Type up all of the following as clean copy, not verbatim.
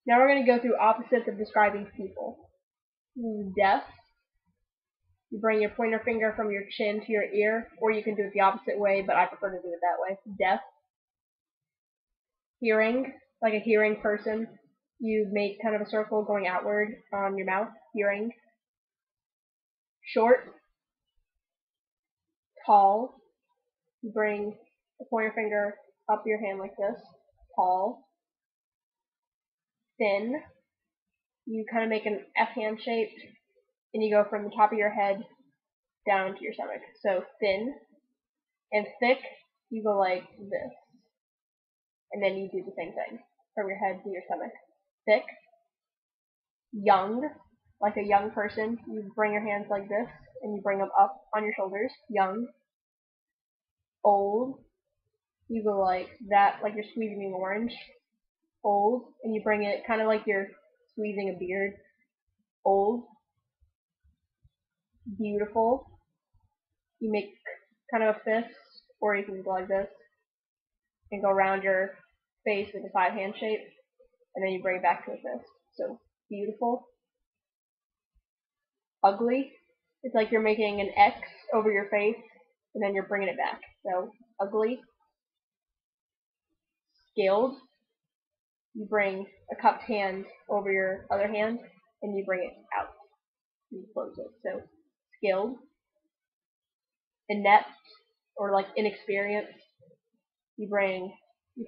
Now we're going to go through opposites of describing people. Deaf. You bring your pointer finger from your chin to your ear, or you can do it the opposite way, but I prefer to do it that way. Deaf. Hearing, like a hearing person. You make kind of a circle going outward on your mouth. Hearing. Short. Tall. You bring the pointer finger up your hand like this. Tall. Thin. You kind of make an F hand shape, and you go from the top of your head down to your stomach. So thin. And thick, you go like this. And then you do the same thing from your head to your stomach. Thick. Young, like a young person, you bring your hands like this, and you bring them up on your shoulders. Young. Old, you go like that, like you're squeezing an orange. Old, and you bring it kind of like you're squeezing a beard. Old. Beautiful, you make kind of a fist, or you can go like this, and go around your face with a 5-hand shape, and then you bring it back to a fist. So, beautiful. Ugly, it's like you're making an X over your face, and then you're bringing it back. So, ugly. Skilled, you bring a cupped hand over your other hand, and you bring it out. You close it. So, skilled. Inept, or like inexperienced, you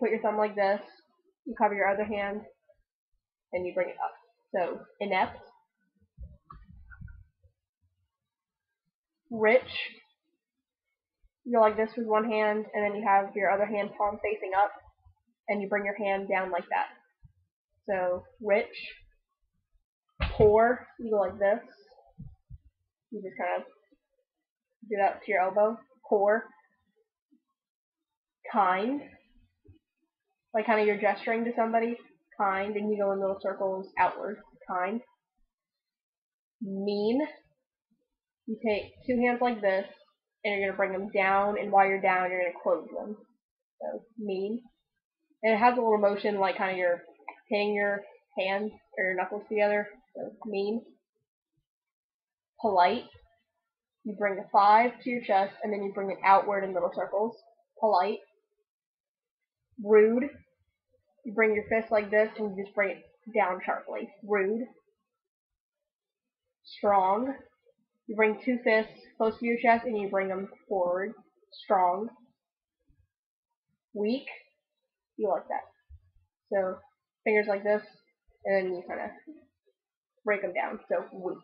put your thumb like this, you cover your other hand, and you bring it up. So, inept. Rich, you go like this with one hand, and then you have your other hand palm facing up, and you bring your hand down like that. So, rich. Poor, you go like this. You just kind of do that to your elbow. Poor. Kind, like kind of you're gesturing to somebody. Kind, and you go in little circles outward. Kind. Mean, you take two hands like this, and you're going to bring them down, and while you're down, you're going to close them. So, mean. And it has a little motion like kind of you're hitting your hands or your knuckles together. So, mean. Polite. You bring the 5 to your chest, and then you bring it outward in little circles. Polite. Rude. You bring your fist like this, and you just bring it down sharply. Rude. Strong. You bring 2 fists close to your chest, and you bring them forward. Strong. Weak. You like that. So, fingers like this, and then you kind of break them down. So, weak.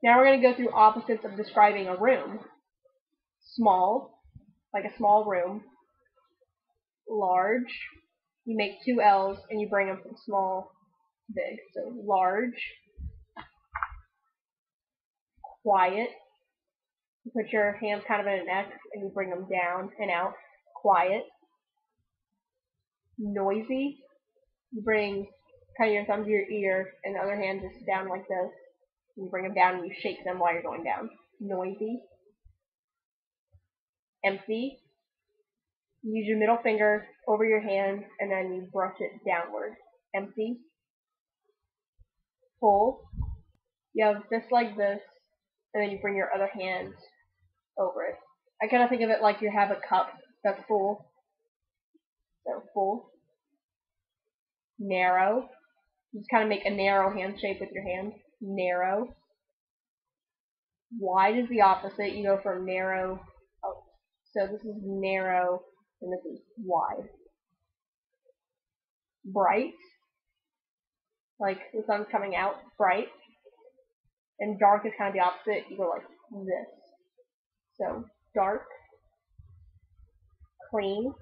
Now we're going to go through opposites of describing a room. Small, like a small room. Large, you make 2 L's, and you bring them from small to big. So, large. Quiet, you put your hands kind of in an X, and you bring them down and out. Quiet. Noisy, you bring kind of your thumb to your ear, and the other hand just down like this. And you bring them down, and you shake them while you're going down. Noisy. Empty, you use your middle finger over your hand, and then you brush it downward. Empty. Full, you have a fist like this, and then you bring your other hand over it. I kind of think of it like you have a cup that's full. So, full. Narrow, you just kind of make a narrow hand shape with your hand. Narrow. Wide is the opposite. You go from narrow up. So this is narrow, and this is wide. Bright, like the sun's coming out. Bright. And dark is kind of the opposite. You go like this. So, dark. Clean.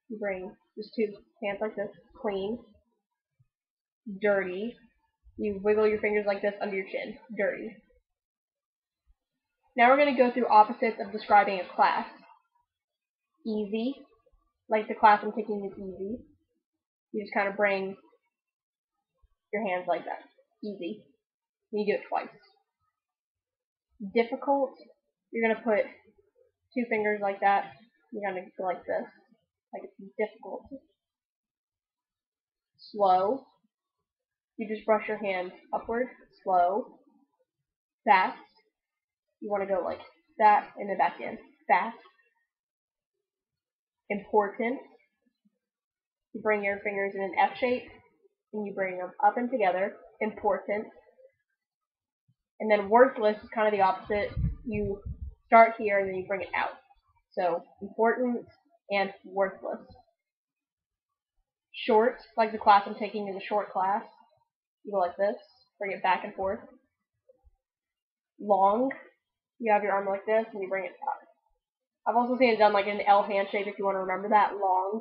You bring just 2 hands like this. Clean. Dirty. You wiggle your fingers like this under your chin. Dirty. Now we're going to go through opposites of describing a class. Easy, like the class I'm taking is easy. You just kind of bring your hands like that. Easy. And you do it twice. Difficult, you're going to put 2 fingers like that. You're going to go like this. Like it's difficult. slow, you just brush your hand upward, slow, fast, you want to go like that and then back in, fast, important, you bring your fingers in an F shape, and you bring them up and together, important, and then worthless is kind of the opposite, you start here and then you bring it out, so important and worthless. Short, like the class I'm taking in the short class, you go like this, bring it back and forth. Long, you have your arm like this and you bring it up. I've also seen it done like in an L hand shape if you want to remember that. Long.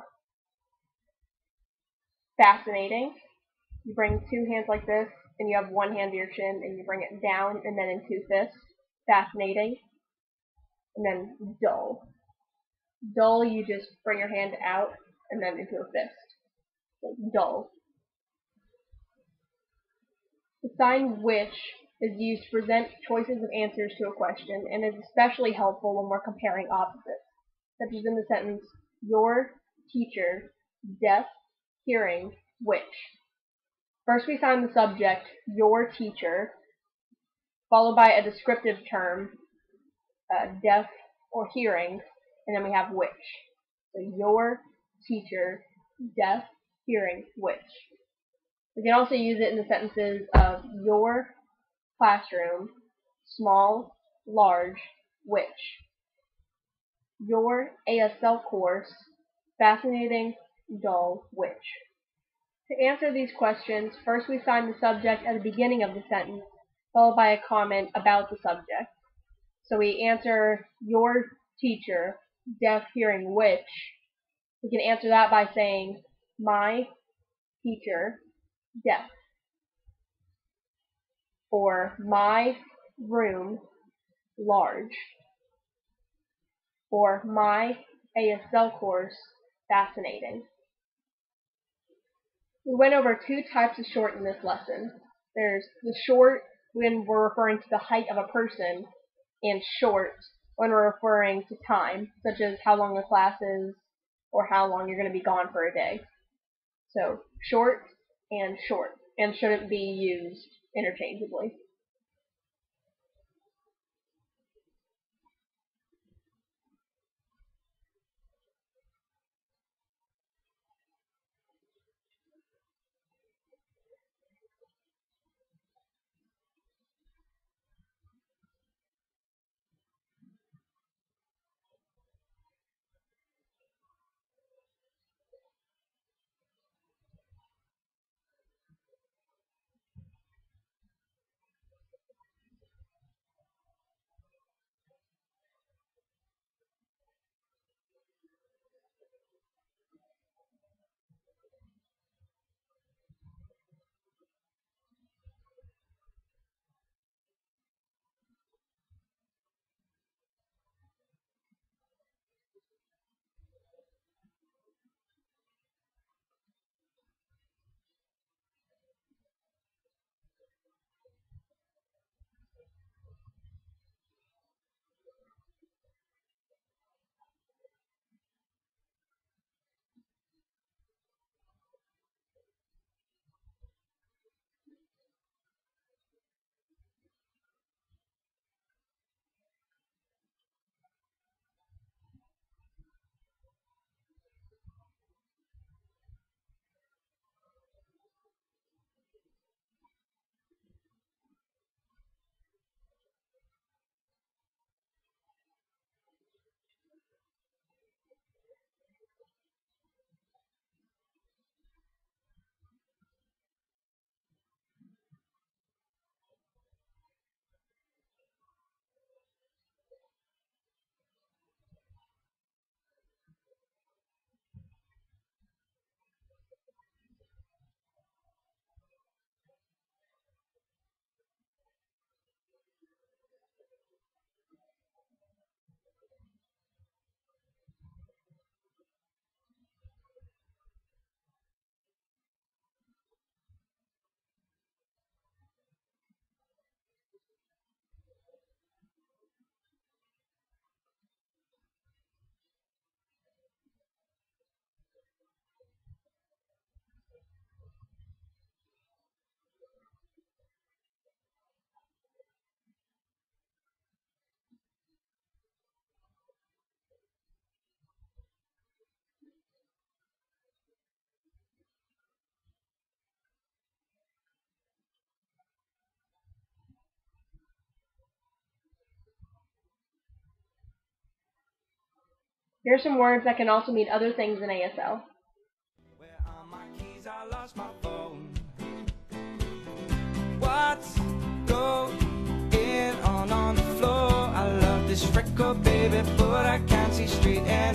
Fascinating, you bring two hands like this and you have one hand to your chin and you bring it down and then into fists. Fascinating. And then dull. Dull, you just bring your hand out and then into a fist. So dull. The sign which is used to present choices of answers to a question and is especially helpful when we're comparing opposites, such as in the sentence, your teacher, deaf, hearing, which. First we sign the subject, your teacher, followed by a descriptive term, deaf or hearing, and then we have which. So your teacher, deaf, hearing, which. We can also use it in the sentences of your classroom, small, large, which. Your ASL course, fascinating, dull, which. To answer these questions, first we sign the subject at the beginning of the sentence, followed by a comment about the subject. So we answer your teacher, deaf, hearing, which. We can answer that by saying my teacher, deaf. Or my room, large. Or my ASL course, fascinating. We went over two types of short in this lesson. There's the short when we're referring to the height of a person, and short when we're referring to time, such as how long the class is or how long you're going to be gone for a day. So short, and shouldn't be used interchangeably. Here are some words that can also mean other things in ASL. Where are my keys? I lost my phone. What's going on the floor? I love this record, baby, but I can't see straight and